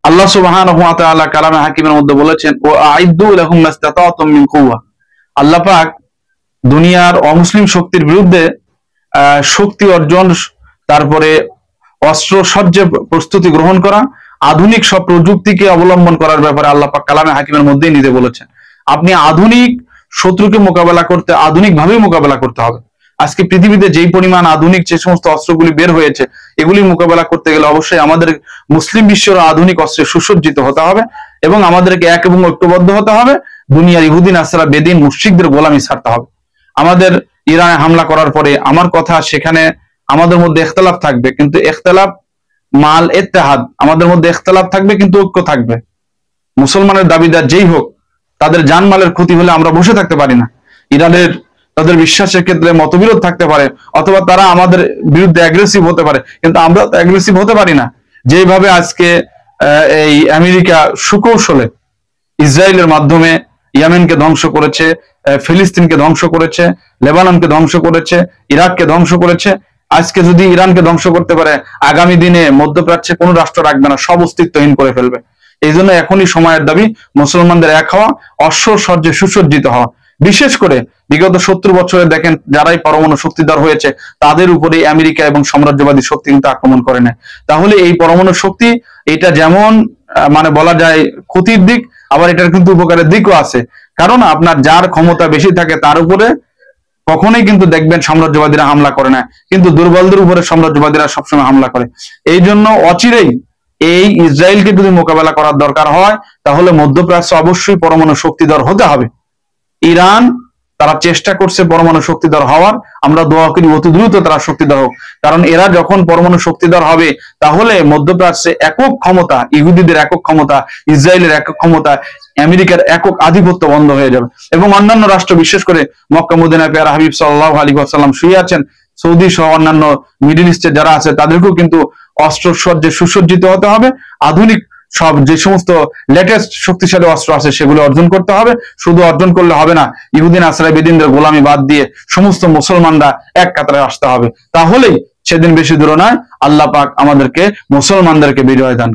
আল্লাহ সুবহানাহু ওয়া তাআলা কালামে হাকিমের মধ্যে বলেছেন, ও আইদ্দু লাহুম মাস্তাতাতুম মিন কুওয়া। আল্লাহ পাক দুনিয়ার অমুসলিম শক্তির বিরুদ্ধে শক্তি অর্জন, তারপরে অস্ত্র সজ্জে প্রস্তুতি গ্রহণ করা, আধুনিক সব প্রযুক্তিকে অবলম্বন করার ব্যাপারে আল্লাহ পাক কালামে হাকিমের মধ্যেই নিজে বলেছেন। আপনি আধুনিক শত্রুকে মোকাবেলা করতে আধুনিক ভাবেই মোকাবেলা করতে হবে। আজকে পৃথিবীতে যেই পরিমাণ আধুনিক যে সমস্ত অস্ত্রগুলি বের হয়েছে, এগুলি মোকাবেলা করতে গেলে অবশ্যই আমাদের মুসলিম বিশ্বের আধুনিক অস্ত্রে সুসজ্জিত হতে হবে এবং আমাদেরকে এক এবং ঐক্যবদ্ধ হতে হবে। দুনিয়ার ইহুদি নাসরা বেদিন মুশরিকদের গোলামি ছাড়তে হবে। আমাদের ইরানে হামলা করার পরে আমার কথা, সেখানে আমাদের মধ্যে ইখতিলাফ থাকবে, কিন্তু ইখতিলাফ মাল ইত্তেহাদ, আমাদের মধ্যে ইখতিলাফ থাকবে কিন্তু ঐক্য থাকবে। মুসলমানের দাবিদার যেই হোক, তাদের জানমালের ক্ষতি হলে আমরা বসে থাকতে পারি না। ইরানের তাদের বিশ্বাসের ক্ষেত্রে মতবিরোধ থাকতে পারে, অথবা তারা আমাদের বিরুদ্ধে অ্যাগ্রেসিভ হতে পারে, কিন্তু আমরা তো অ্যাগ্রেসিভ হতে পারি না। যেভাবে আজকে এই আমেরিকা সুকৌশলে ইসরায়েলের মাধ্যমে ইয়েমেনকে ধ্বংস করেছে, ফিলিস্তিনকে ধ্বংস করেছে, লেবাননকে ধ্বংস করেছে, ইরাককে ধ্বংস করেছে, আজকে যদি ইরানকে ধ্বংস করতে পারে, আগামী দিনে মধ্যপ্রাচ্যে কোনো রাষ্ট্র রাখবে না, সব অস্তিত্বহীন করে ফেলবে। এই জন্য এখনই সময়ের দাবি মুসলমানদের এক হওয়া, অস্ত্র সজ্জে সুসজ্জিত হওয়া। বিশেষ করে বিগত 70 বছরে দেখেন, যারাই পরমাণু শক্তিধর হয়েছে তাদের উপরে আমেরিকা এবং সাম্রাজ্যবাদী শক্তি কিন্তু আক্রমণ করে নেয়। তাহলে এই পরমাণু শক্তি, এটা যেমন মানে বলা যায় ক্ষতির দিক, আবার এটার কিন্তু উপকারের দিকও আছে। কারণ আপনার যার ক্ষমতা বেশি থাকে তার উপরে কখনোই কিন্তু দেখবেন সাম্রাজ্যবাদীরা হামলা করে না, কিন্তু দুর্বলদের উপরে সাম্রাজ্যবাদীরা সবসময় হামলা করে। এই জন্য অচিরেই এই ইসরায়েলকে যদি মোকাবেলা করার দরকার হয়, তাহলে মধ্যপ্রাচ্য অবশ্যই পরমাণু শক্তিধর হতে হবে। ইরান তারা চেষ্টা করছে পরমাণু শক্তিধর হওয়ার, আমরা দোয়া করি অতি দ্রুত তারা শক্তিধর হোক। কারণ এরা যখন পরমাণু শক্তিধর হবে, তাহলে মধ্যপ্রাচ্যে একক ক্ষমতা, ইহুদিদের একক ক্ষমতা, ইসরায়েলের একক ক্ষমতা, আমেরিকার একক আধিপত্য বন্ধ হয়ে যাবে। এবং অন্যান্য রাষ্ট্র, বিশেষ করে মক্কা মদিনায় পেয়ারা হাবিব সাল্লাল্লাহু আলাইহি ওয়াসাল্লাম শুয়ে আছেন, সৌদি সহ অন্যান্য মিডল ইস্টে যারা আছে, তাদেরকেও কিন্তু অস্ত্র সজ্জে সুসজ্জিত হতে হবে। আধুনিক সব যে সমস্ত লেটেস্ট শক্তিশালী অস্ত্র আছে সেগুলো অর্জন করতে হবে। শুধু অর্জন করলে হবে না, ইহুদিন আশ্রয় বেদিনদের গোলামি বাদ দিয়ে সমস্ত মুসলমানরা এক কাতারে আসতে হবে। তাহলেই সেদিন বেশি দূর নয়, আল্লাহ পাক আমাদেরকে মুসলমানদেরকে বিজয় দান